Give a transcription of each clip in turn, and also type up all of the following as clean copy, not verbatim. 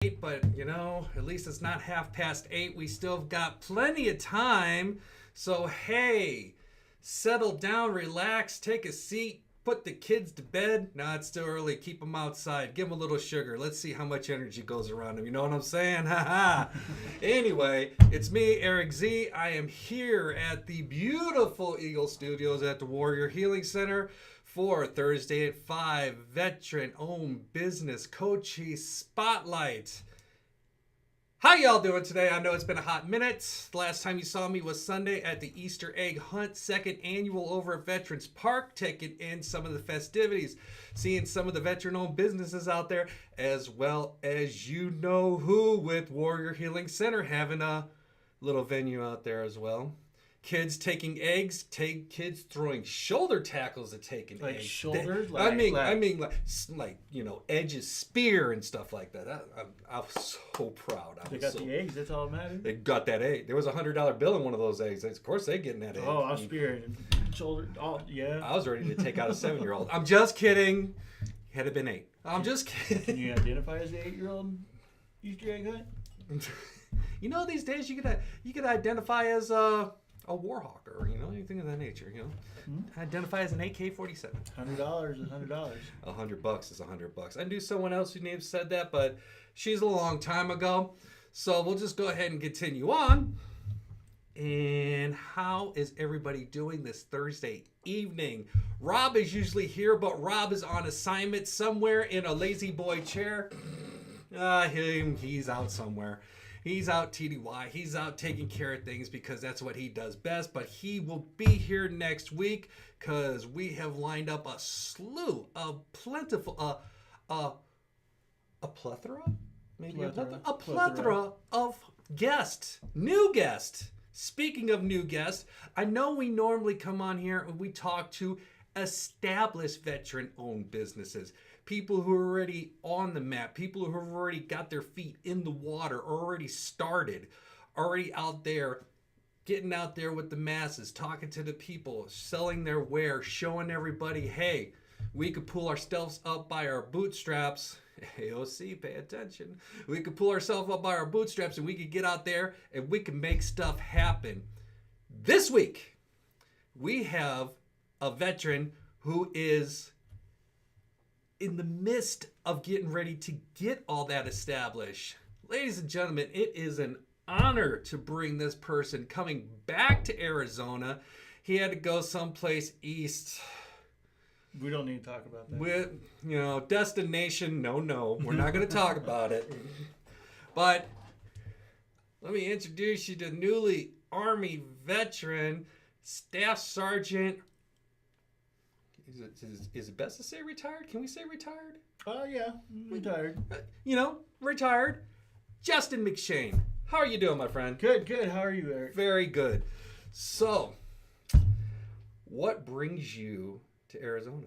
8, but, at least it's not 8:30. We still have got plenty of time. So, hey, settle down, relax, take a seat, put the kids to bed. Nah, it's still early. Keep them outside. Give them a little sugar. Let's see how much energy goes around them. You know what I'm saying? Anyway, it's me, Erik Z. I am here at the beautiful Eagle Studios at the Warrior Healing Center for Thursday at 5, Veteran-Owned Business Coaching Spotlight. How y'all doing today? I know it's been a hot minute. The last time you saw me was Sunday at the Easter Egg Hunt, 2nd annual over at Veterans Park, taking in some of the festivities, seeing some of the veteran-owned businesses out there, as well as you-know-who with Warrior Healing Center having a little venue out there as well. Kids taking eggs, kids throwing shoulder tackles at taking like eggs. Shoulders? I mean, Edge's spear and stuff like that. I was so proud. They got the eggs. That's all that matters. They got that egg. There was a $100 bill in one of those eggs. Of course, they getting that egg. Oh, I'm spearing shoulder. Oh, yeah. I was ready to take out a 7-year-old. I'm just kidding. Had it been 8. I'm just kidding. Can you identify as the 8-year-old Easter egg hunt? These days you could identify as a war hawk or anything of that nature. Identify as an AK-47. $100 is $100. $100 is $100. I knew someone else who named said that, but she's a long time ago. So we'll just go ahead and continue on. And how is everybody doing this Thursday evening? Rob is usually here, but Rob is on assignment somewhere in a lazy boy chair. He's out somewhere. He's out TDY. He's out taking care of things because that's what he does best. But he will be here next week because we have lined up a slew of plentiful, a plethora? Maybe a plethora of guests. New guests. Speaking of new guests, I know we normally come on here and we talk to established veteran-owned businesses. People who are already on the map, people who have already got their feet in the water, already started, already out there, getting out there with the masses, talking to the people, selling their wares, showing everybody, hey, we could pull ourselves up by our bootstraps. AOC, pay attention. We could pull ourselves up by our bootstraps and we could get out there and we can make stuff happen. This week, we have a veteran who is in the midst of getting ready to get all that established. Ladies and gentlemen, it is an honor to bring this person coming back to Arizona. He had to go someplace east. We don't need to talk about that. With, destination, no. We're not going to talk about it. But let me introduce you to newly Army veteran, Staff Sergeant. Is it best to say retired? Can we say retired? Oh, yeah. Retired. Retired. Justin McShane. How are you doing, my friend? Good. How are you, Erik? Very good. So, what brings you to Arizona?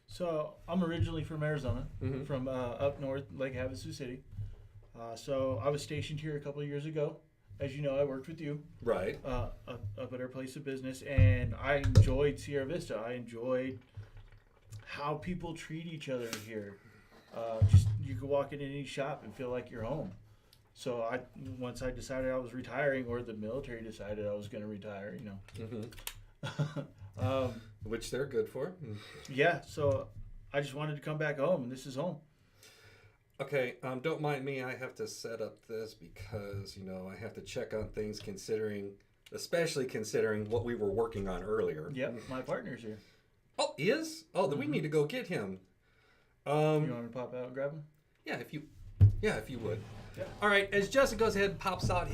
So, I'm originally from Arizona, from up north, Lake Havasu City. So, I was stationed here a couple of years ago. As you know, I worked with you. Right. Up at our place of business, and I enjoyed Sierra Vista. I enjoyed how people treat each other here. You could walk in any shop and feel like you're home. So once I decided I was retiring, or the military decided I was going to retire, which they're good for. Yeah. So I just wanted to come back home, and this is home. Okay, don't mind me. I have to set up this because, I have to check on things especially considering what we were working on earlier. Yep, my partner's here. Oh, he is? Oh, then we need to go get him. You want me to pop out and grab him? Yeah, if you would. Yeah. All right, as Justin goes ahead and pops out,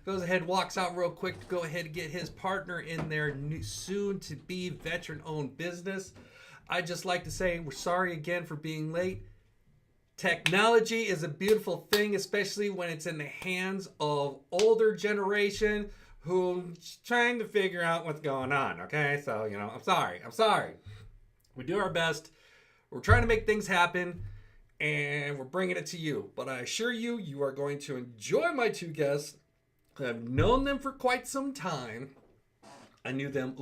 goes ahead, walks out real quick to go ahead and get his partner in their soon-to-be veteran-owned business. I'd just like to say we're sorry again for being late. Technology is a beautiful thing, especially when it's in the hands of older generation who's trying to figure out what's going on, okay? So, I'm sorry. We do our best. We're trying to make things happen, and we're bringing it to you. But I assure you, you are going to enjoy my two guests. I've known them for quite some time. I knew them,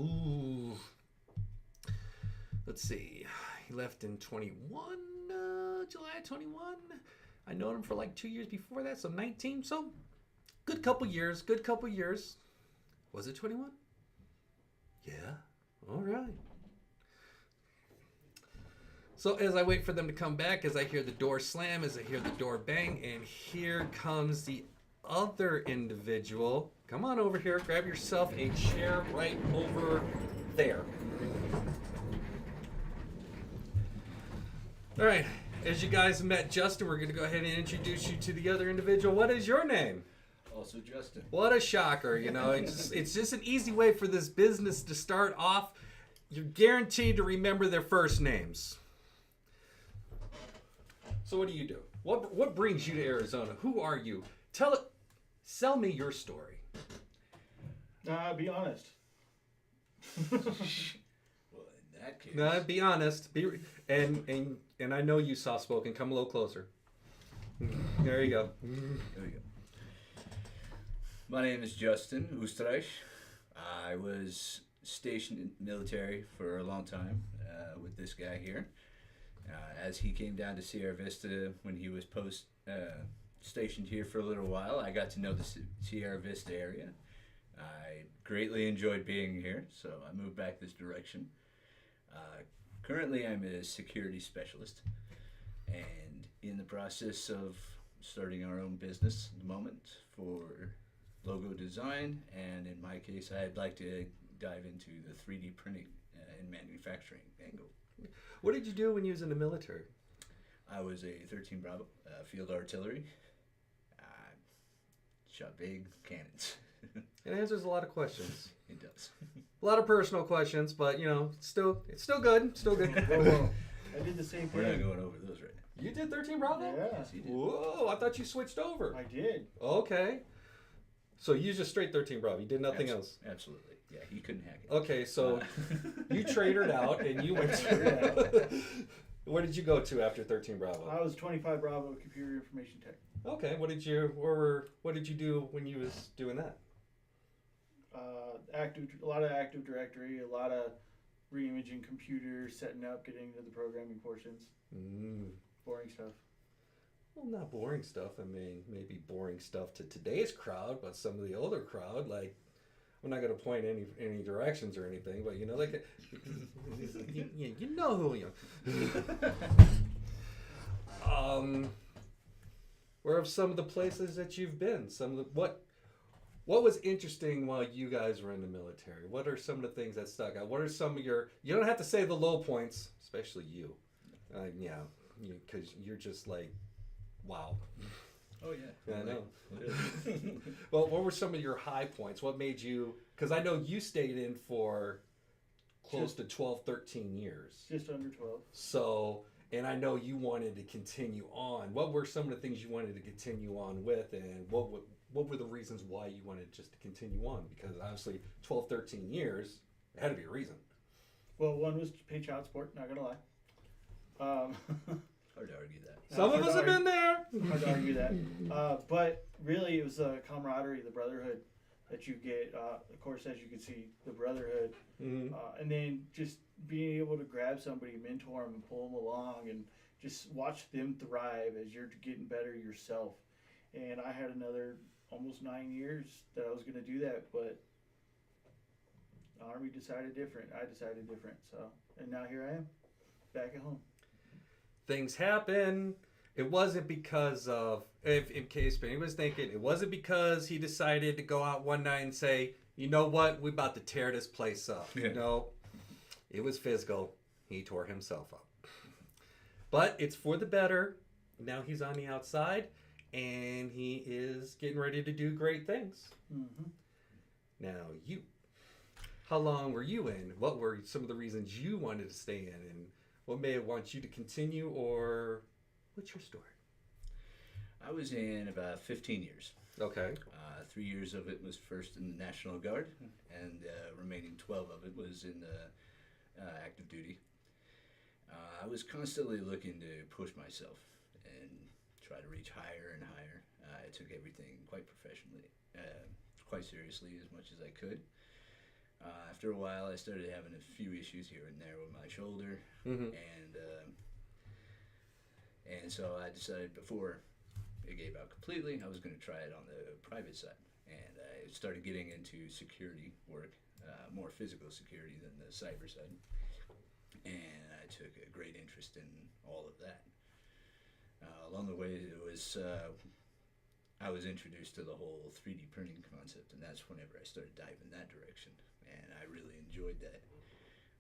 let's see. He left in 21. July 21. I known him for like 2 years before that, so 19. So good couple years. Was it 21? Yeah. All right. So as I wait for them to come back, as I hear the door slam, as I hear the door bang, and here comes the other individual. Come on over here. Grab yourself a chair right over there. All right. As you guys met Justin, we're going to go ahead and introduce you to the other individual. What is your name? Also Justin. What a shocker. You know, it's just an easy way for this business to start off. You're guaranteed to remember their first names. So what do you do? What brings you to Arizona? Who are you? Sell me your story. Be honest. Well, in that case. No, be honest. And I know you soft spoken. Come a little closer. There you go. There we go. My name is Justin Oosterreich. I was stationed in the military for a long time with this guy here. As he came down to Sierra Vista when he was stationed here for a little while, I got to know the Sierra Vista area. I greatly enjoyed being here, so I moved back this direction. Currently, I'm a security specialist and in the process of starting our own business at the moment for logo design, and in my case, I'd like to dive into the 3D printing and manufacturing angle. What did you do when you was in the military? I was a 13 Bravo, field artillery. Shot big cannons. It answers a lot of questions. It does. A lot of personal questions, but you know, it's still good. Still good. Whoa. I did the same thing. We're not going over those right now. You did 13 Bravo? Yeah. Yes, he did. Whoa, I thought you switched over. I did. Okay. So you just straight 13 Bravo. You did nothing else. Absolutely. Yeah, he couldn't hack it. Okay, so you tradered out and you went to... Where did you go to after 13 Bravo? I was 25 Bravo Computer Information Tech. Okay, what did you do when you was doing that? A lot of Active Directory, a lot of re-imaging computers, setting up, getting into the programming portions. Boring stuff. Well, not boring stuff. I mean, maybe boring stuff to today's crowd, but some of the older crowd, like, I'm not going to point any directions or anything, but you know, like, you know who you are. Where are some of the places that you've been? What was interesting while you guys were in the military? What are some of the things that stuck out? What are some of your? You don't have to say the low points, especially you. Yeah, because you're just like, wow. Oh yeah. I know. Well, what were some of your high points? What made you? Because I know you stayed in for close to 12, 13 years. Just under 12. So, and I know you wanted to continue on. What were some of the things you wanted to continue on with, and what were the reasons why you wanted just to continue on? Because obviously 12, 13 years, there had to be a reason. Well, one was to pay child support, not going to lie. Hard to argue that. Some of us have been there. Hard to argue that. But really, it was the camaraderie, the brotherhood that you get. Of course, as you can see, the brotherhood. Mm-hmm. And then just being able to grab somebody, mentor them, and pull them along, and just watch them thrive as you're getting better yourself. And I had another almost 9 years that I was going to do that, but the Army decided different. I decided different. So, and now here I am, back at home. Things happen. It wasn't because of, if in case anyone's thinking, it wasn't because he decided to go out one night and say, you know what, we're about to tear this place up. Yeah. No, it was physical. He tore himself up. But it's for the better. Now he's on the outside, and he is getting ready to do great things. Mm-hmm. Now, how long were you in? What were some of the reasons you wanted to stay in? And what may have wanted you to continue, or what's your story? I was in about 15 years. Okay. 3 years of it was first in the National Guard, and remaining 12 of it was in the active duty. I was constantly looking to push myself and try to reach higher and higher. I took everything quite professionally, quite seriously as much as I could. After a while, I started having a few issues here and there with my shoulder, Mm-hmm. and so I decided before it gave out completely, I was going to try it on the private side. And I started getting into security work, more physical security than the cyber side. And I took a great interest in all of that. Along the way, it was I was introduced to the whole 3D printing concept, and that's whenever I started diving that direction. And I really enjoyed that.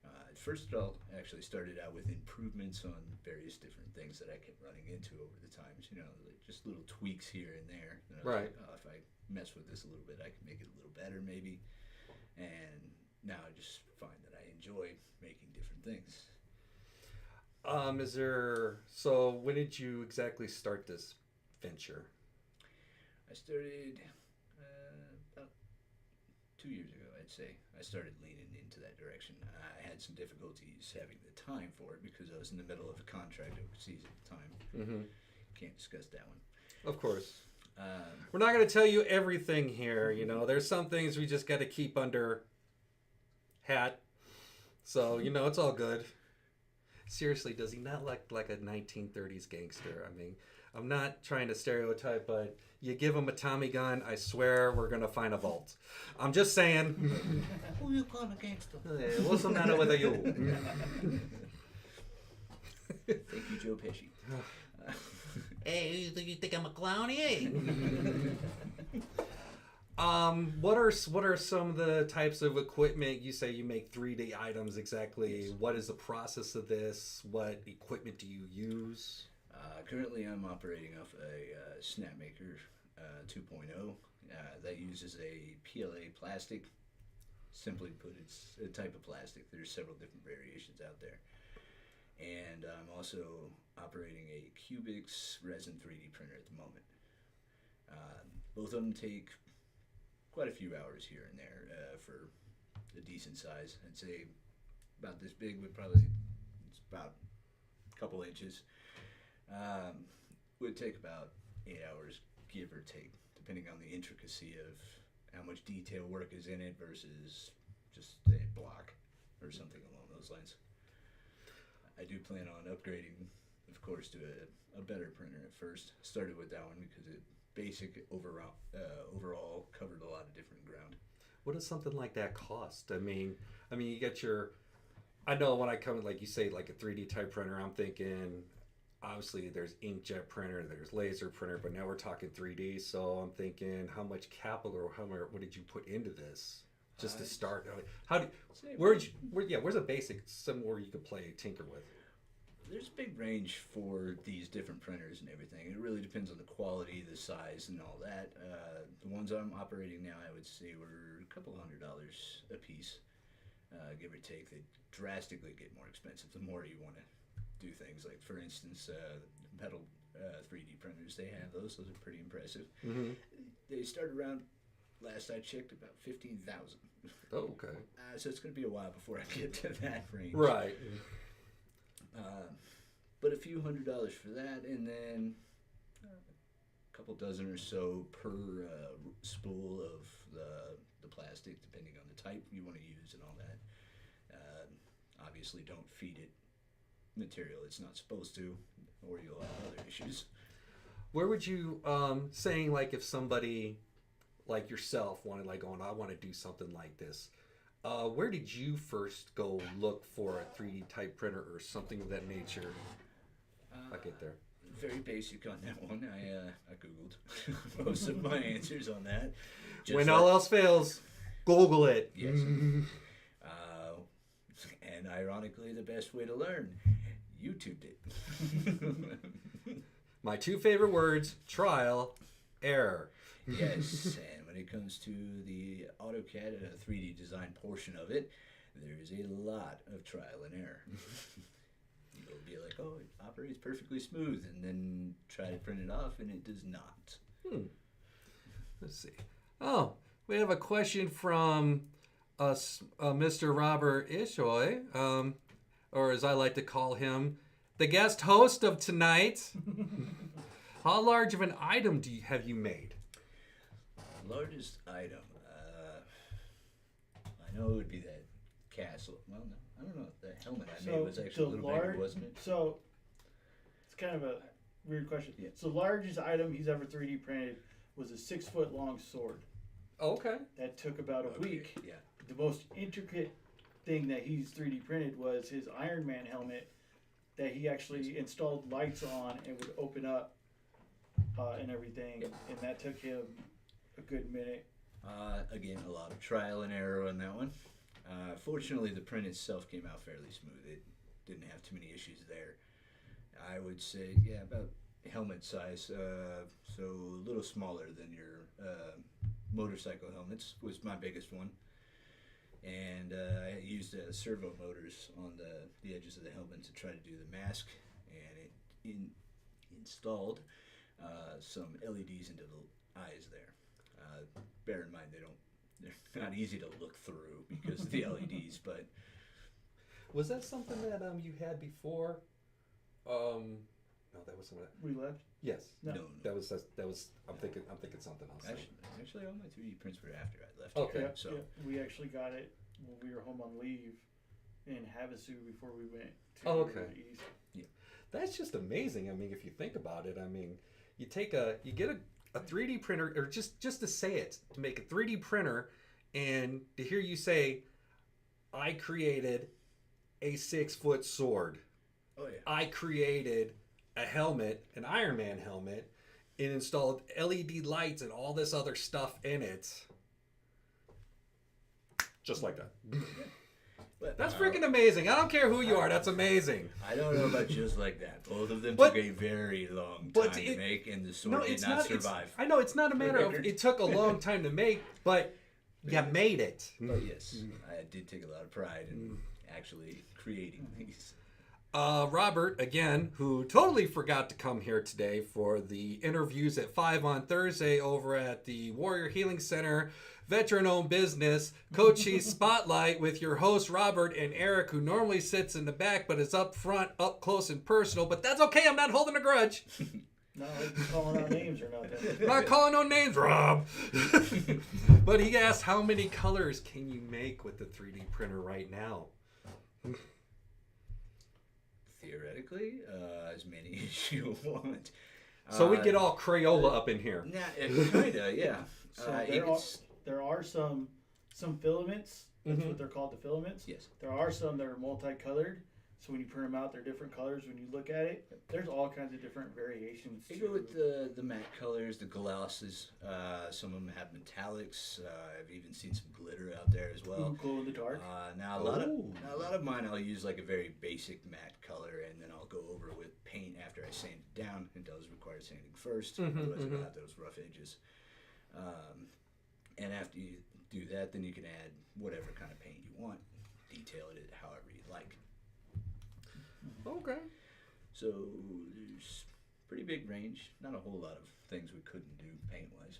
At first, it all actually started out with improvements on various different things that I kept running into over the times. You know, like just little tweaks here and there. And I was like, oh, if I mess with this a little bit, I can make it a little better, maybe. And now I just find that I enjoy making different things. So when did you exactly start this venture? I started about 2 years ago, I'd say. I started leaning into that direction. I had some difficulties having the time for it because I was in the middle of a contract overseas at the time. Mm-hmm. Can't discuss that one. Of course. We're not going to tell you everything here. You know, there's some things we just got to keep under hat. So, you know, it's all good. Seriously, does he not look like a 1930s gangster? I mean, I'm not trying to stereotype, but you give him a Tommy gun, I swear we're going to find a vault. I'm just saying. Who you call a gangster? Hey, what's the matter with you? Thank you, Joe Pesci. Hey, you think I'm a clown? Hey. What are some of the types of equipment? You say you make 3D items exactly. Yes. What is the process of this? What equipment do you use? Currently, I'm operating off a Snapmaker 2.0 that uses a PLA plastic. Simply put, it's a type of plastic. There's several different variations out there. And I'm also operating a Cubix resin 3D printer at the moment. Both of them take quite a few hours here and there for a decent size. I'd say about this big it's about a couple inches. Would take about 8 hours, give or take, depending on the intricacy of how much detail work is in it versus just a block or something along those lines. I do plan on upgrading, of course, to a better printer at first. Started with that one because it basic overall covered a lot of different ground. What does something like that cost? I mean, you get I know when I come, like you say, like a 3D type printer, I'm thinking, obviously there's inkjet printer, there's laser printer, but now we're talking 3D. So I'm thinking, how much capital or what did you put into this just to start? Where's a basic somewhere you could tinker with? There's a big range for these different printers and everything. It really depends on the quality, the size, and all that. The ones I'm operating now, I would say, were a couple $100 a piece, give or take. They drastically get more expensive the more you want to do things. Like, for instance, metal 3D printers, they have those. Those are pretty impressive. Mm-hmm. They start around, last I checked, about $15,000. Oh, okay. So it's going to be a while before I get to that range. Right. But a few $100s for that, and then a couple dozen or so per spool of the plastic, depending on the type you want to use and all that. Obviously, don't feed it material it's not supposed to, or you'll have other issues. Where would you, saying like if somebody like yourself wanted I want to do something like this, where did you first go look for a 3D type printer or something of that nature? I'll get there. Very basic on that one. I Googled most of my answers on that. When all else fails, Google it. Yes. And ironically, the best way to learn, YouTubed it. My two favorite words, trial, error. Yes, and when it comes to the AutoCAD 3D design portion of it, there is a lot of trial and error. You'll be like, oh, it operates perfectly smooth, and then try to print it off, and it does not. Let's see. Oh, we have a question from Mr. Robert Ishoy, or as I like to call him, the guest host of tonight. How large of an item have you made? Largest item, I know it would be that castle. Well, no, I don't know. The helmet I made was actually a little bigger, wasn't it? So it's kind of weird question. Yeah. So the largest item he's ever 3D printed was a 6-foot long sword. Okay. That took about a week. Yeah. The most intricate thing that he's 3D printed was his Iron Man helmet that he actually installed lights on and would open up and everything. Yep. And that took him a good minute. Again, a lot of trial and error on that one. Fortunately, the print itself came out fairly smooth. It didn't have too many issues there. I would say, yeah, about helmet size, so a little smaller than your motorcycle helmets was my biggest one. And I used servo motors on the edges of the helmet to try to do the mask, and it installed some LEDs into the eyes there. Bear in mind they're not easy to look through because of the LEDs, but was that something that you had before? No, that was something. We left. Yes. No. That was. I'm thinking something else. Actually, all my 3D prints were after I left. Okay. Here, so we actually got it when we were home on leave in Havasu before we went to okay. the east. Yeah. That's just amazing. I mean, if you think about it, I mean, you get a 3D printer, or just to say it, to make a 3D printer, and to hear you say, I created a 6-foot sword. Oh yeah. I created a helmet, an Iron Man helmet, and installed LED lights and all this other stuff in it. Just like that. But, that's freaking amazing. I don't care who you are. That's amazing. I don't know about just like that. Both of them took a very long time to make, and the sword did not survive. I know it's not a matter of it took a long time to make, but you made it. Oh yes, I did take a lot of pride in actually creating these. Robert, again, who totally forgot to come here today for the interviews at 5 on Thursday over at the Warrior Healing Center, veteran-owned business, Cochise Spotlight with your host, Robert, and Erik, who normally sits in the back but is up front, up close and personal. But that's okay. I'm not holding a grudge. No, I'm calling out names or nothing. I'm not calling no names, Rob. But he asked, how many colors can you make with the 3D printer right now? Theoretically, as many as you want. So we get all Crayola up in here. Nah, kinda, yeah. So there are some filaments. That's what they're called, the filaments. Yes. There are some that are multicolored. So when you print them out, they're different colors. When you look at it, there's all kinds of different variations. They go with the matte colors, the glosses. Some of them have metallics. I've even seen some glitter out there as well. Ooh, glow in the dark. Now a lot of mine I'll use like a very basic matte color, and then I'll go over with paint after I sand it down. It does require sanding first, otherwise you'll have those rough edges. And after you do that, then you can add whatever kind of paint you want, detail it however you like. Okay. So there's pretty big range. Not a whole lot of things we couldn't do paint-wise.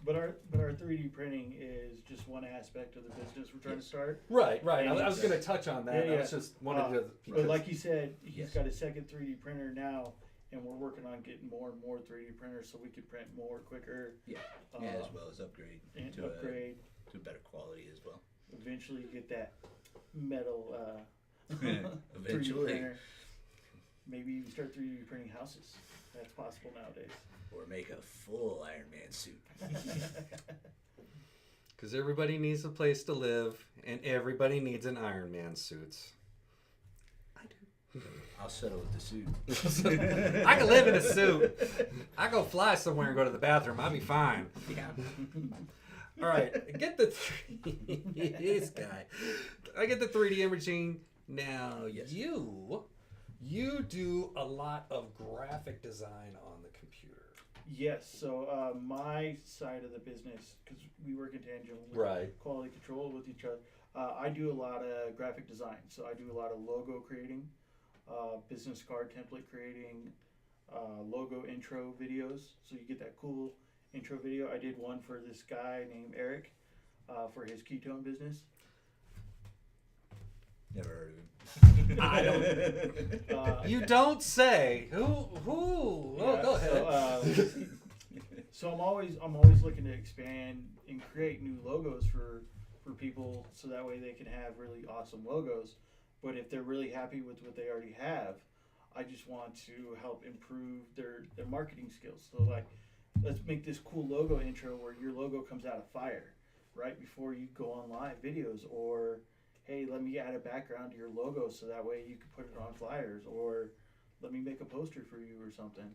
But our 3D printing is just one aspect of the business we're trying to start. Right. I was going to touch on that. Yeah. I was just wanted to. But like you said, he's got a second 3D printer now, and we're working on getting more and more 3D printers so we can print more quicker. Yeah. As well as upgrade to a better quality as well. Eventually get that metal. Eventually. 3D printer. Maybe even start 3D printing houses. That's possible nowadays. Or make a full Iron Man suit. Because everybody needs a place to live, and everybody needs an Iron Man suit. I do. I'll settle with the suit. I can live in a suit. I go fly somewhere and go to the bathroom. I'll be fine. Yeah. All right. Get the this guy. I get the 3D imaging. Now, you do a lot of graphic design on the computer. Yes. So my side of the business, because we work in tandem with quality control with each other, I do a lot of graphic design. So I do a lot of logo creating, business card template creating, logo intro videos. So you get that cool intro video. I did one for this guy named Erik for his ketone business. Never heard of him. I don't. You don't say. Who? Oh, go ahead. So I'm always looking to expand and create new logos for people, so that way they can have really awesome logos. But if they're really happy with what they already have, I just want to help improve their marketing skills. So like, let's make this cool logo intro where your logo comes out of fire right before you go on live videos, or hey, let me add a background to your logo so that way you can put it on flyers, or let me make a poster for you or something.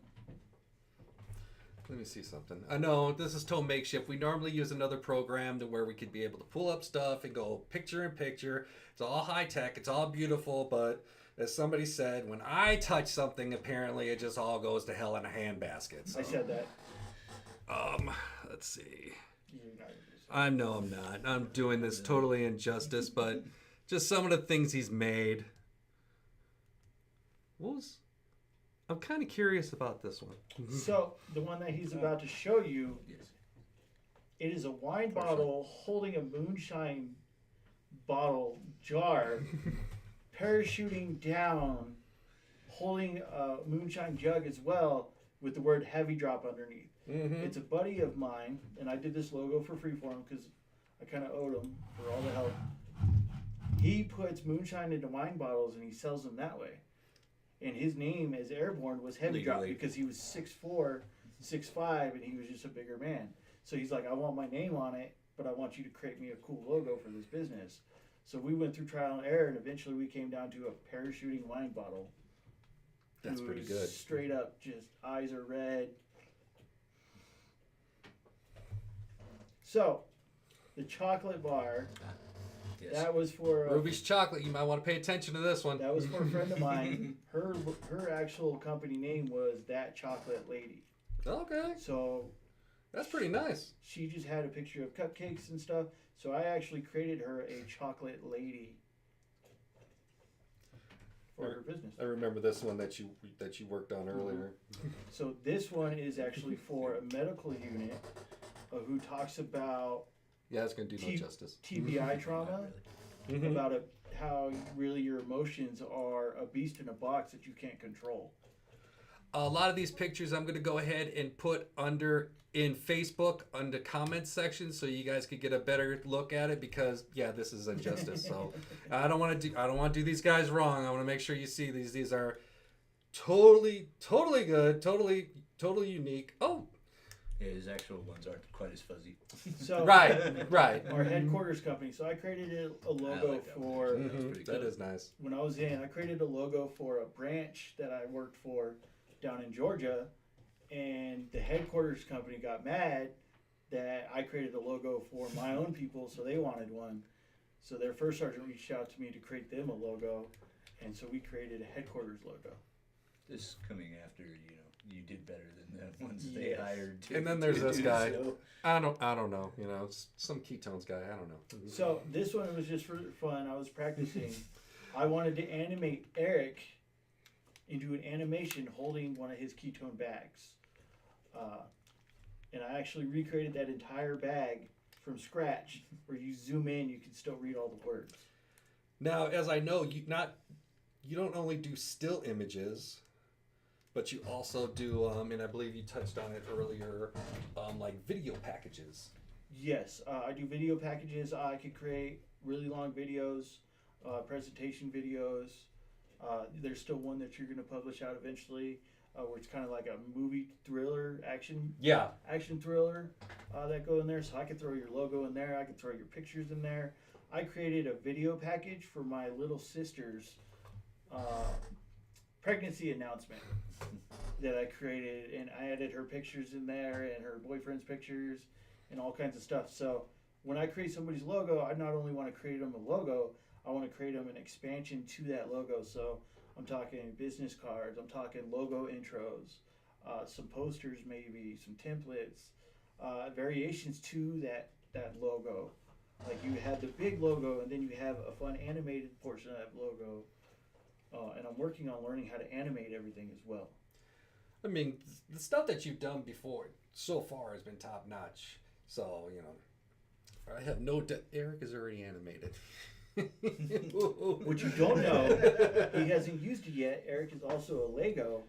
Let me see something. I know this is total makeshift. We normally use another program to where we could be able to pull up stuff and go picture in picture. It's all high tech. It's all beautiful. But as somebody said, when I touch something, apparently it just all goes to hell in a handbasket. So. I said that. Let's see. I'm not. I'm doing this totally injustice, but just some of the things he's made. I'm kind of curious about this one. So the one that he's about to show you, it is a wine bottle holding a moonshine bottle jar, parachuting down, holding a moonshine jug as well, with the word heavy drop underneath. Mm-hmm. It's a buddy of mine, and I did this logo for free for him because I kind of owed him for all the help. He puts moonshine into wine bottles and he sells them that way. And his name as Airborne was Heavy Drop because he was 6'4", 6'5", and he was just a bigger man. So he's like, I want my name on it, but I want you to create me a cool logo for this business. So we went through trial and error, and eventually we came down to a parachuting wine bottle. That's pretty good. Straight up, just eyes are red. So, the chocolate bar... Yes. That was for Ruby's Chocolate. You might want to pay attention to this one. That was for a friend of mine. Her actual company name was That Chocolate Lady. Okay. So that's pretty nice. She just had a picture of cupcakes and stuff. So I actually created her a chocolate lady for her business. I remember this one that you worked on earlier. So this one is actually for a medical unit who talks about. Yeah, it's going to do no justice. TBI trauma, about how really your emotions are a beast in a box that you can't control. A lot of these pictures I'm going to go ahead and put in Facebook under comments section so you guys could get a better look at it because this is injustice. So I don't want to do these guys wrong. I want to make sure you see these. These are totally good, totally unique. Oh. Yeah, his actual ones aren't quite as fuzzy. So right. Our headquarters company. So I created a logo for. That is nice. When I was I created a logo for a branch that I worked for down in Georgia, and the headquarters company got mad that I created a logo for my own people, so they wanted one. So their first sergeant reached out to me to create them a logo, and so we created a headquarters logo. This is coming after you did better than the ones they hired. And then there's this guy. So. I don't know. It's some ketones guy. I don't know. So this one was just for fun. I was practicing. I wanted to animate Erik into an animation holding one of his ketone bags, and I actually recreated that entire bag from scratch. Where you zoom in, you can still read all the words. Now, as I know, you don't only do still images. But you also do, and I believe you touched on it earlier, like video packages. Yes, I do video packages. I could create really long videos, presentation videos. There's still one that you're going to publish out eventually, where it's kind of like a movie thriller, action thriller that go in there. So I could throw your logo in there. I could throw your pictures in there. I created a video package for my little sister's pregnancy announcement that I created, and I added her pictures in there and her boyfriend's pictures and all kinds of stuff. So when I create somebody's logo, I not only want to create them a logo, I want to create them an expansion to that logo. So I'm talking business cards, I'm talking logo intros, some posters maybe, some templates, variations to that logo. Like you have the big logo and then you have a fun animated portion of that logo. And I'm working on learning how to animate everything as well. I mean, the stuff that you've done before so far has been top notch. So, I have no doubt Erik is already animated. What you don't know, he hasn't used it yet. Erik is also a Lego.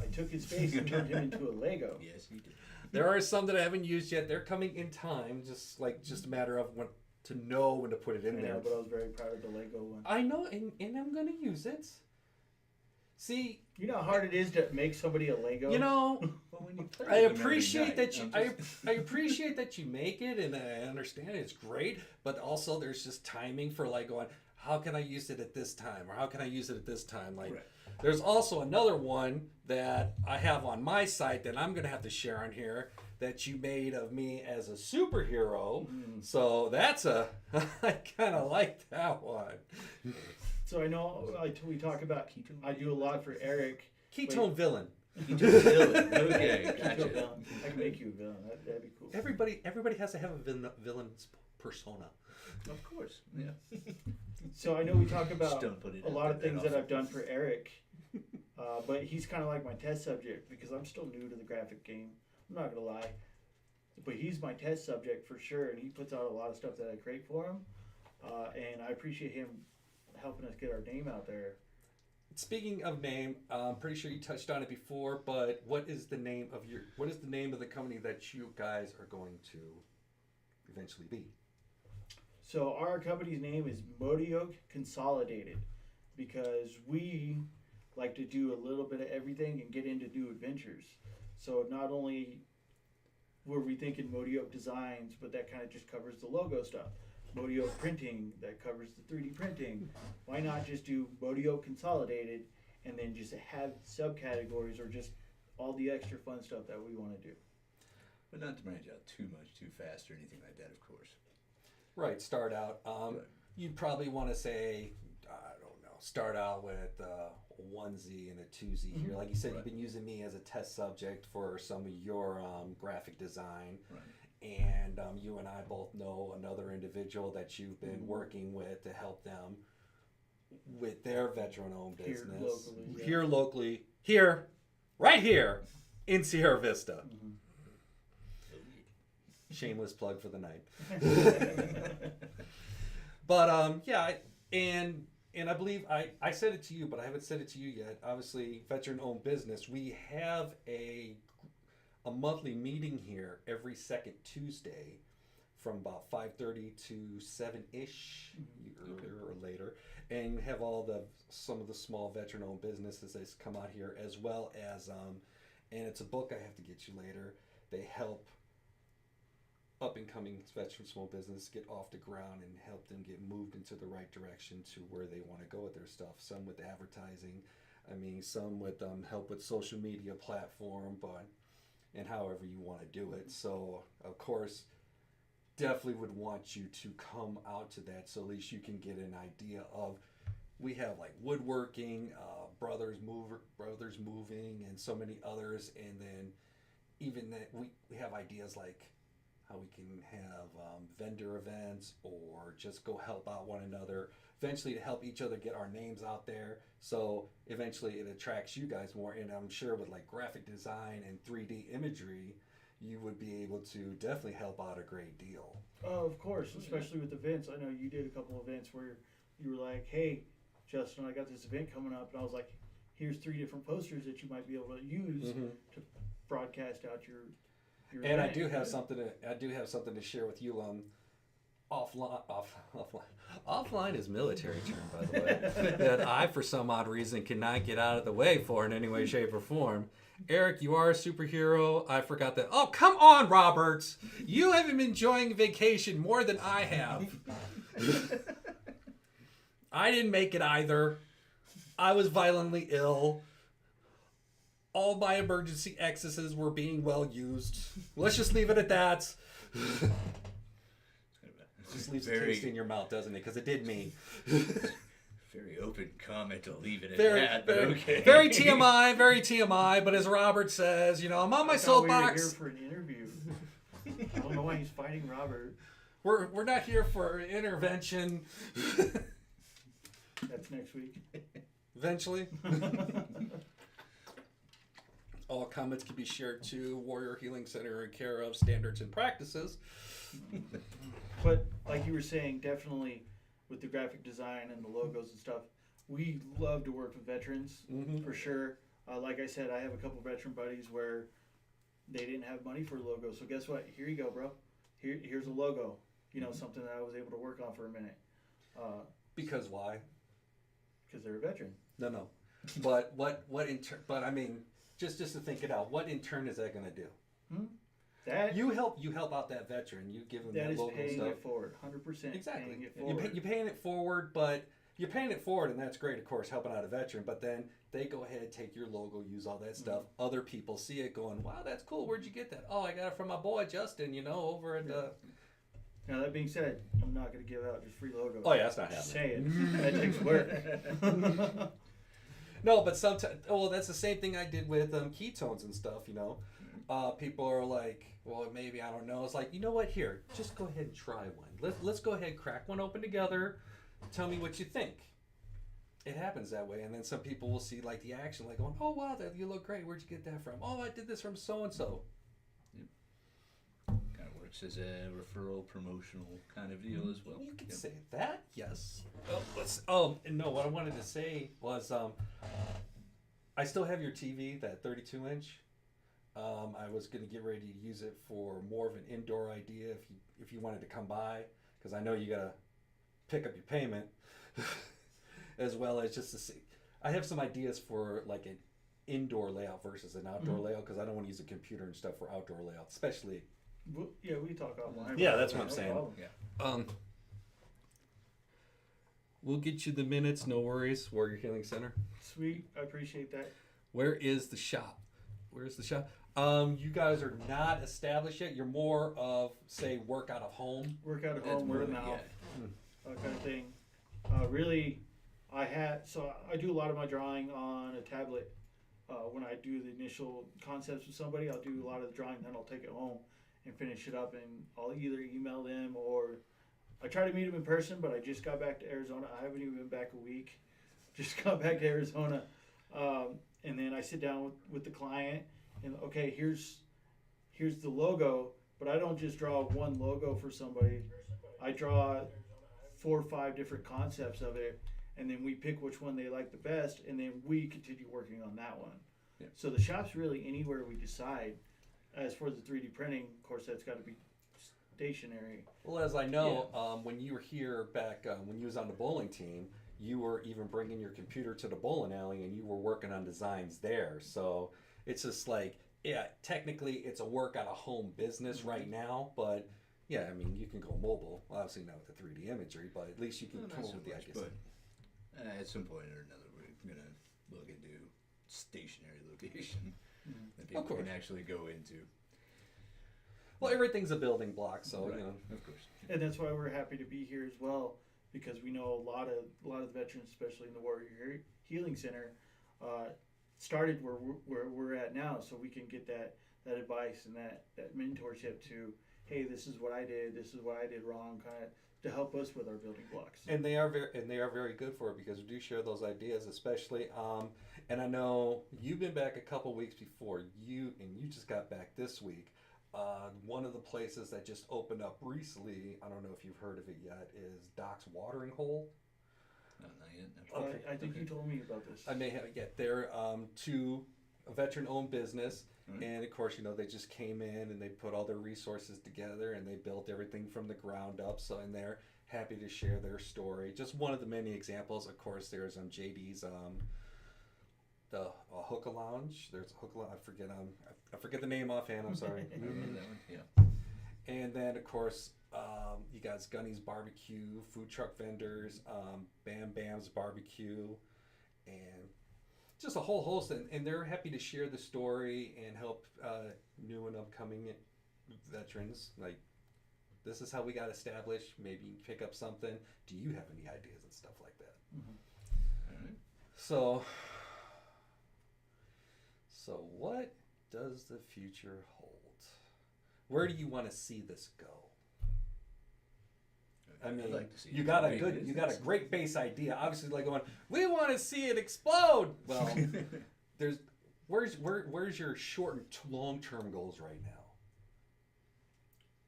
I took his face and turned him into a Lego. Yes, he did. There are some that I haven't used yet. They're coming in time, just a matter of when to know when to put it in there. But I was very proud of the Lego one. I know, and I'm going to use it. See, you know how hard it is to make somebody a Lego. You know, Well, when you play I with them every appreciate night, that you. I'm just- I appreciate that you make it, and I understand it's great. But also, there's just timing for like going. How can I use it at this time, or how can I use it at this time? Like, Right. there's also another one that I have on my site that I'm gonna have to share on here that you made of me as a superhero. So that's I kind of like that one. So I know we talk about. I do a lot for Erik. Ketone villain. Villain. Okay, Keto gotcha. villain. I can make you a villain. That'd be cool. Everybody has to have a villain's persona. Of course. Yeah. So I know we talk about Just don't put it a out lot of there things that that I've done for Erik, but he's kind of like my test subject because I'm still new to the graphic game. I'm not gonna lie, but he's my test subject for sure, and he puts out a lot of stuff that I create for him, and I appreciate him helping us get our name out there. Speaking of name, I'm pretty sure you touched on it before, but what is the name of the company that you guys are going to eventually be? So our company's name is Modioke Consolidated because we like to do a little bit of everything and get into new adventures. So not only were we thinking Modioke Designs, but that kind of just covers the logo stuff. Modioke Printing, that covers the 3D printing. Why not just do Modioke Consolidated and then just have subcategories or just all the extra fun stuff that we want to do? But not to branch out too much, too fast, or anything like that, of course. Right, start out. Right. You'd probably want to say, I don't know, start out with a onesie and a twosie here. Like you said, Right. you've been using me as a test subject for some of your graphic design. Right. And you and I both know another individual that you've been working with to help them with their veteran-owned Here business. locally, yeah. Here locally. Here. Right here in Sierra Vista. Shameless plug for the night. But yeah, and I believe I said it to you, but I haven't said it to you yet. Obviously, veteran-owned business. We have a monthly meeting here every second Tuesday from about 5:30 to 7-ish, earlier or later, and we have some of the small veteran-owned businesses that come out here, as well as and it's a book I have to get you later. They help up-and-coming veteran small business get off the ground and help them get moved into the right direction to where they want to go with their stuff. Some with advertising, some with help with social media platform, and however you want to do it. So of course, definitely would want you to come out to that, so at least you can get an idea of. We have like woodworking, brothers moving, and so many others, and then even that we have ideas like how we can have vendor events or just go help out one another, eventually to help each other get our names out there. So eventually it attracts you guys more, and I'm sure with like graphic design and 3D imagery, you would be able to definitely help out a great deal. Oh, of course, especially with events. I know you did a couple events where you were like, hey, Justin, I got this event coming up, and I was like, here's 3 different posters that you might be able to use to broadcast out your And event. I do have something to share with you. Offline is military term, by the way, that I, for some odd reason, cannot get out of the way for in any way, shape, or form. Eric, you are a superhero. I forgot that. Oh, come on, Roberts. You have been enjoying vacation more than I have. I didn't make it either. I was violently ill. All my emergency exits were being well used. Let's just leave it at that. Just leaves a taste in your mouth, doesn't it? Because it did me. Very open comment to leave it at Very, that, but very, okay. very TMI. But as Robert says, I'm on my I thought soapbox. we were here for an interview. I don't know why he's fighting Robert. We're not here for intervention. That's next week. Eventually. All comments can be shared to Warrior Healing Center in care of Standards and Practices. But like you were saying, definitely with the graphic design and the logos and stuff, we love to work with veterans for sure. Like I said, I have a couple veteran buddies where they didn't have money for a logo. So guess what? Here you go, bro. Here's a logo. Something that I was able to work on for a minute. Because why? Because they're a veteran. No. But what in turn? But I mean, just to think it out, what in turn is that going to do? That you help out that veteran. You give them that logo paying stuff. it forward, 100%. Exactly. Paying it forward. You're paying it forward, but you're paying it forward, and that's great, of course, helping out a veteran. But then they go ahead, take your logo, use all that stuff. Other people see it, going, "Wow, that's cool. Where'd you get that?" "Oh, I got it from my boy Justin. Over at the." Now that being said, I'm not going to give out just free logos. Oh yeah, that's not Just happening. saying, that takes work. No, but sometimes, that's the same thing I did with ketones and stuff. People are like, "Well, maybe I don't know." It's like, you know what? Here, just go ahead and try one. Let's go ahead and crack one open together. Tell me what you think. It happens that way, and then some people will see like the action, like going, "Oh wow, you look great. Where'd you get that from?" "Oh, I did this from so and so." Kind of works as a referral promotional kind of deal as well. You can say that, yes. And no, what I wanted to say was, I still have your TV, that 32-inch. I was going to get ready to use it for more of an indoor idea if you wanted to come by, because I know you got to pick up your payment, as well as just to see. I have some ideas for like an indoor layout versus an outdoor layout, because I don't want to use a computer and stuff for outdoor layout, especially. Yeah, we talk offline. Yeah, that's what I'm saying. Problem. Yeah. We'll get you the minutes, no worries. Warrior Healing Center. Sweet, I appreciate that. Where is the shop? Where's the shop? You guys are not established yet. You're more of, say, work out of home. Work out of home, word of mouth, kind of thing. Really, I do a lot of my drawing on a tablet. When I do the initial concepts with somebody, I'll do a lot of the drawing, then I'll take it home and finish it up, and I'll either email them or I try to meet them in person, but I just got back to Arizona. I haven't even been back a week. Just got back to Arizona. And then I sit down with the client and, okay, here's the logo, but I don't just draw one logo for somebody. I draw 4 or 5 different concepts of it, and then we pick which one they like the best, and then we continue working on that one. Yeah. So the shop's really anywhere we decide. As for the 3D printing, of course, that's got to be stationary. Well, as I know, when you were here back, when you was on the bowling team, you were even bringing your computer to the bowling alley and you were working on designs there. So it's just like, yeah, technically it's a work out of home business right now, but yeah, I mean, you can go mobile. Well, obviously not with the 3D imagery, but at least you can come up with the ideas. But at some point or another, we're going to look into stationary location that people can actually go into. Well, everything's a building block, so, Right. Of course. And that's why we're happy to be here as well, because we know a lot of the veterans, especially in the Warrior Healing Center, started where we're at now, so we can get that advice and that mentorship to, hey, this is what I did, this is what I did wrong, kind of to help us with our building blocks. And they are very good for it, because we do share those ideas, especially. And I know you've been back a couple weeks before you just got back this week. One of the places that just opened up recently, I don't know if you've heard of it yet, is Doc's Watering Hole. No, not yet. Okay. I think you told me about this. I may have it yet. They're to a veteran-owned business, and of course, they just came in and they put all their resources together and they built everything from the ground up. So, and they're happy to share their story. Just one of the many examples. Of course, there's JD's the hookah lounge. There's a hookah lounge. I forget the name offhand. I'm sorry. Yeah. And then of course, you got Gunny's Barbecue, food truck vendors, Bam Bam's Barbecue, and just a whole host. And they're happy to share the story and help new and upcoming veterans. Like, this is how we got established. Maybe you can pick up something. Do you have any ideas and stuff like that? All right. So what does the future hold? Where do you want to see this go? I mean, like to see you got a great base idea. Obviously, like going, we want to see it explode. Well, where's your short and long-term goals right now?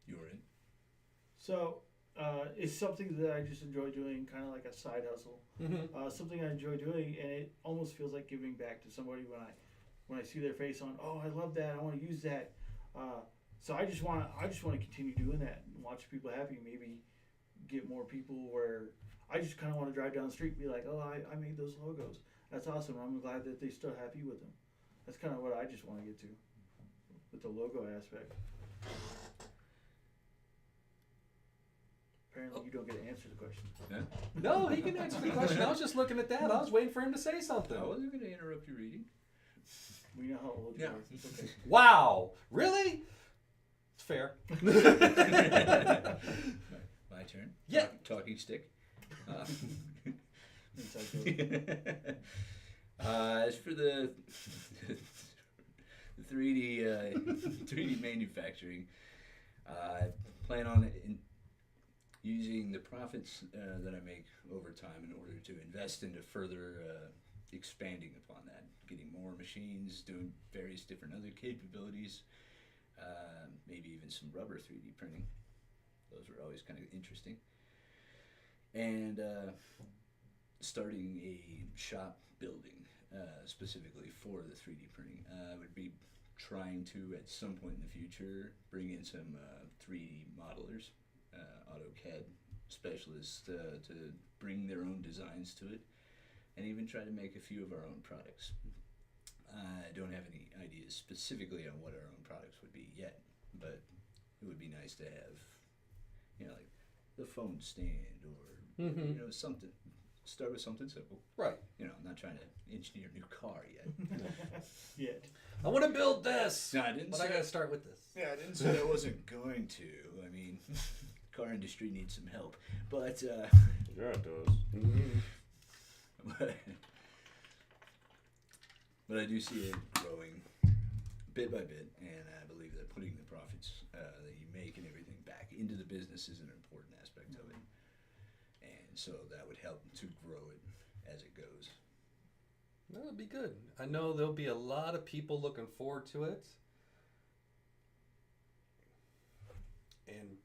You're in. So it's something that I just enjoy doing, kind of like a side hustle. Mm-hmm. Something I enjoy doing, and it almost feels like giving back to somebody when I see their face on, oh, I love that, I want to use that. So I just want to continue doing that and watch people happy. Maybe get more people where I just kind of want to drive down the street and be like, oh, I made those logos. That's awesome. I'm glad that they're still happy with them. That's kind of what I just want to get to with the logo aspect. Apparently, you don't get to answer the question. Yeah? No, he can answer the question. I was just looking at that. I was waiting for him to say something. I wasn't going to interrupt your reading. We know how old you are. It's okay. Wow. Really? It's fair. My turn? Yeah. Talking stick. Inside As for the 3D manufacturing, I plan on using the profits that I make over time in order to invest into further expanding upon that, getting more machines, doing various different other capabilities, maybe even some rubber 3D printing. Those were always kind of interesting. And starting a shop building specifically for the 3D printing. I would be trying to, at some point in the future, bring in some 3D modelers, AutoCAD specialists to bring their own designs to it, and even try to make a few of our own products. I don't have any ideas specifically on what our own products would be yet, but it would be nice to have, like the phone stand or, something. Start with something simple. Right. I'm not trying to engineer a new car yet. Yet. I want to build this. No, I didn't. But I got to start with this. Yeah, I didn't say I wasn't going to. I mean, car industry needs some help, but Yeah, it does. but I do see it growing bit by bit, and I believe that putting the profits that you make and everything back into the business is an important aspect of it, and so that would help to grow it as it goes. That would be good. I know there'll be a lot of people looking forward to it. And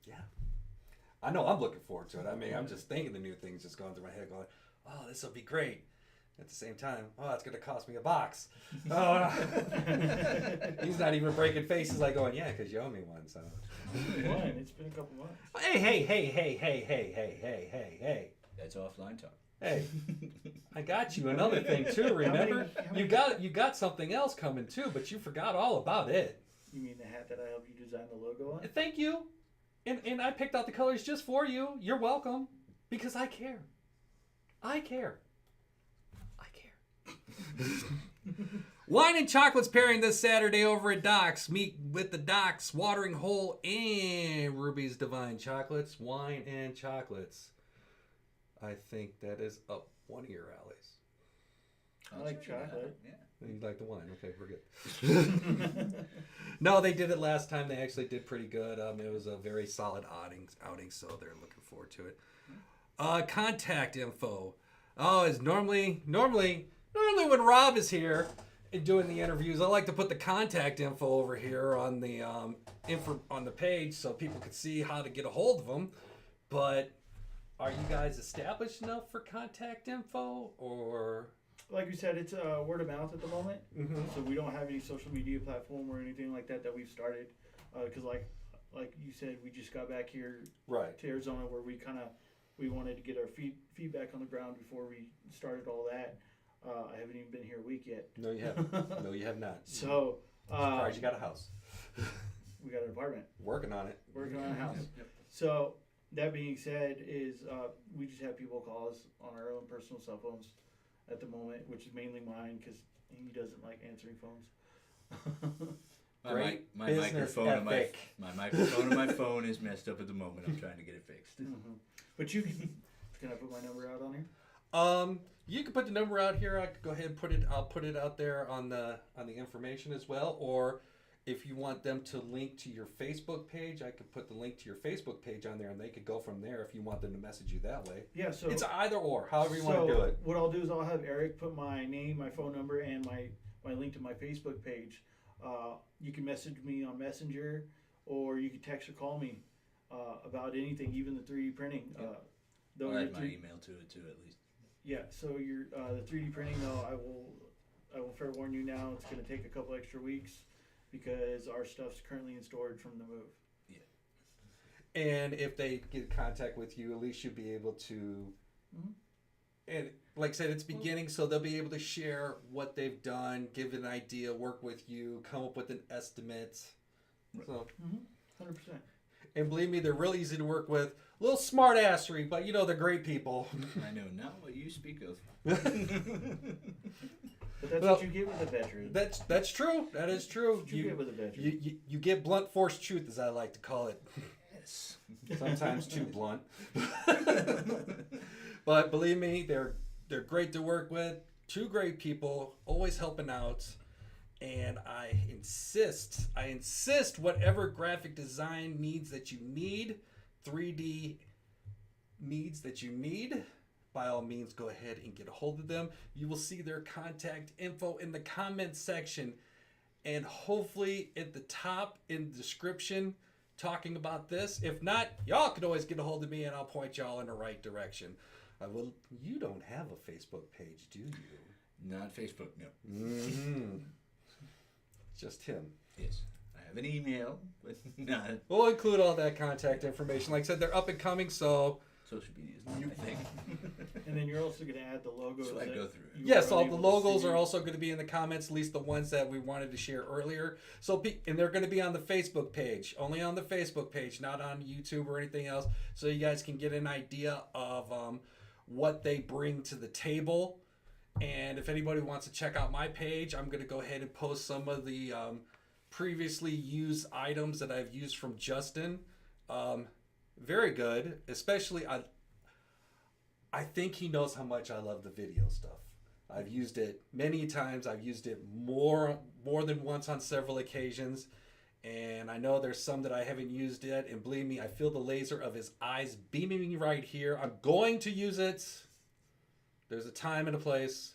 yeah, I know I'm looking forward to it. I mean, I'm just thinking the new things just going through my head going, oh, this will be great. At the same time, oh, it's going to cost me $1. Oh, he's not even breaking faces like going, yeah, because you owe me one. So. One. It's been a couple months. Hey. That's offline talk. Hey, I got you another thing too. Remember, you got something else coming too, but you forgot all about it. You mean the hat that I helped you design the logo on? Thank you, and I picked out the colors just for you. You're welcome, because I care. I care. Wine and Chocolates pairing this Saturday over at Doc's. Meet with the Doc's Watering Hole and Ruby's Divine Chocolates. Wine and Chocolates. I think that is up one of your alleys. I like chocolate. Yeah. You like the wine? Okay, we're good. No, they did it last time. They actually did pretty good. It was a very solid outing, so they're looking forward to it. Contact info. Oh, it's normally when Rob is here and doing the interviews, I like to put the contact info over here on the on the page so people can see how to get a hold of them. But are you guys established enough for contact info, or? Like we said, it's word of mouth at the moment. Mm-hmm. So we don't have any social media platform or anything like that we've started. Because like you said, we just got back here to Arizona where we wanted to get our feedback on the ground before we started all that. I haven't even been here a week yet. No, you haven't. No, you have not. So I'm surprised you got a house. We got an apartment. Working on it. Working on a house. Yep. So that being said, we just have people call us on our own personal cell phones at the moment, which is mainly mine because he doesn't like answering phones. My microphone on my phone is messed up at the moment. I'm trying to get it fixed. Mm-hmm. But can I put my number out on here? You can put the number out here. I could go ahead and put it. I'll put it out there on the information as well. Or if you want them to link to your Facebook page, I could put the link to your Facebook page on there, and they could go from there if you want them to message you that way. Yeah. So it's either or, however you want to do it. What I'll do is I'll have Erik put my name, my phone number, and my link to my Facebook page. You can message me on Messenger, or you can text or call me about anything, even the 3D printing. Yep. I'll add my email to it too, at least. Yeah, so your the 3D printing though, I will fair warn you now, it's going to take a couple extra weeks because our stuff's currently in storage from the move. Yeah. And if they get in contact with you, at least you'll be able to And like I said, it's beginning, so they'll be able to share what they've done, give an idea, work with you, come up with an estimate. So, 100%. And believe me, they're real easy to work with. A little smart assery, but they're great people. I know not what you speak of. But that's what you get with a veteran. That's true. That is true. That's what you get with a veteran. You get blunt force truth, as I like to call it. Yes. Sometimes too blunt. But believe me, they're great to work with. Two great people, always helping out. And I insist, whatever graphic design needs that you need, 3D needs that you need, by all means, go ahead and get a hold of them. You will see their contact info in the comments section. And hopefully at the top in the description talking about this. If not, y'all can always get a hold of me and I'll point y'all in the right direction. You don't have a Facebook page, do you? Not Facebook, no. Mm-hmm. Just him. Yes. I have an email, but not. We'll include all that contact information. Like I said, they're up and coming, so. Social media is not my thing. And then you're also going to add the logos. So I go through it. Yes, all the logos are also going to be in the comments, at least the ones that we wanted to share earlier. And they're going to be on the Facebook page, only on the Facebook page, not on YouTube or anything else. So you guys can get an idea of what they bring to the table. And if anybody wants to check out my page, I'm going to go ahead and post some of the previously used items that I've used from Justin. Very good, especially I think he knows how much I love the video stuff. I've used it many times. I've used it more than once on several occasions. And I know there's some that I haven't used yet. And believe me, I feel the laser of his eyes beaming me right here. I'm going to use it. There's a time and a place.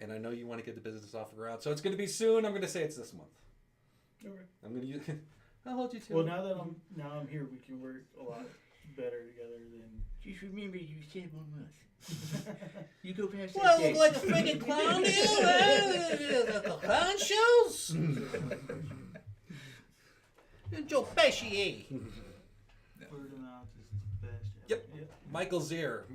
And I know you want to get the business off the ground. So it's going to be soon. I'm going to say it's this month. Okay. I'm going to use I'll hold you to Well, it. now that I'm here, we can work a lot better together than. Just remember, you said 1 month. You go past Well, that I look like a friggin' clown, you? Clown shows? Joe Pesci. Word of mouth is the best. Yep. Michael Zier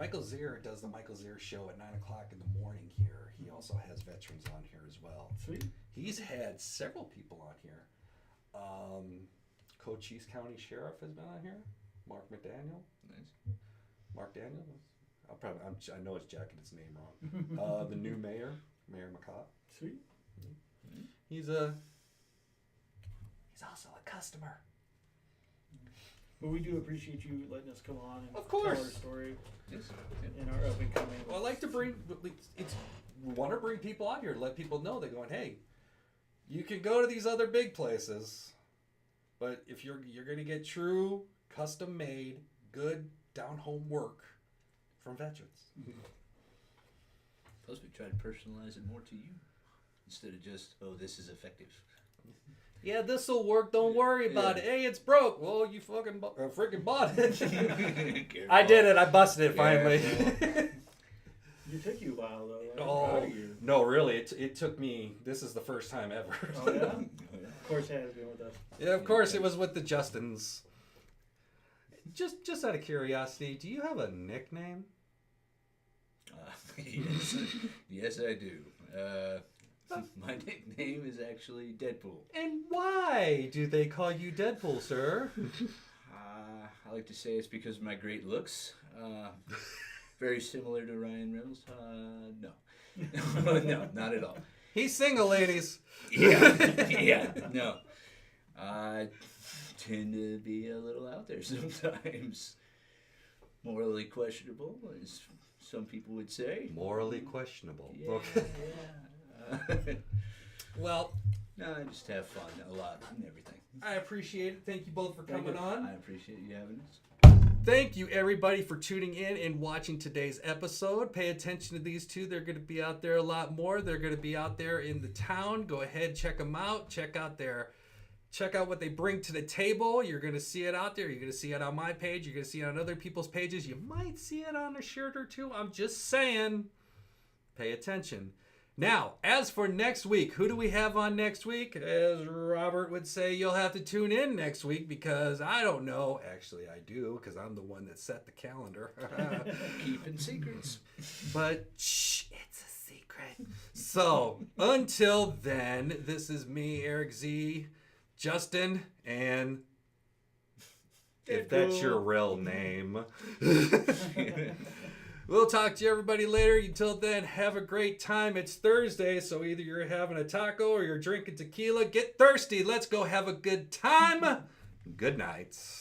does the Michael Zier show at 9 o'clock in the morning here. He also has veterans on here as well. Sweet. He's had several people on here. Cochise County Sheriff has been on here. Mark McDaniel. Nice. Mark Daniel. I know it's jacking his name wrong. The new mayor, Mayor McCott. Sweet. He's also a customer. But we do appreciate you letting us come on and Of course. tell our story Yes. in our up and coming. Well, I like to we want to bring people out here to let people know they're going, hey, you can go to these other big places, but if you're going to get true, custom-made, good, down-home work from veterans. Plus, we try to personalize it more to you instead of just, oh, this is effective. Yeah, this'll work. Don't worry about it. Hey, it's broke. Well, you freaking bought it. I did it. I busted it finally. It took you a while though. Right? Oh, no, really. It took me. This is the first time ever. Oh yeah. Of course, it has been with us. Yeah, of course it was with the Justins. Just out of curiosity, do you have a nickname? Yes, I do. My nickname is actually Deadpool. And why do they call you Deadpool, sir? I like to say it's because of my great looks. Very similar to Ryan Reynolds. No. No, not at all. He's single, ladies. Yeah, no. I tend to be a little out there sometimes. Morally questionable, as some people would say. Morally questionable. Yeah, Okay. yeah. Well, No, I just have fun a lot and everything. I appreciate it. Thank you both for coming on. I appreciate you having us. Thank you, everybody, for tuning in and watching today's episode. Pay attention to these two. They're going to be out there a lot more. They're going to be out there in the town. Go ahead, check them out. Check out what they bring to the table. You're going to see it out there. You're going to see it on my page. You're going to see it on other people's pages. You might see it on a shirt or two. I'm just saying, pay attention. Now, as for next week, who do we have on next week? As Robert would say, you'll have to tune in next week because I don't know. Actually, I do because I'm the one that set the calendar. Keeping secrets. But shh, it's a secret. So, until then, this is me, Eric Z, Justin, and if that's your real name. We'll talk to you everybody later. Until then, have a great time. It's Thursday, so either you're having a taco or you're drinking tequila. Get thirsty. Let's go have a good time. Good night.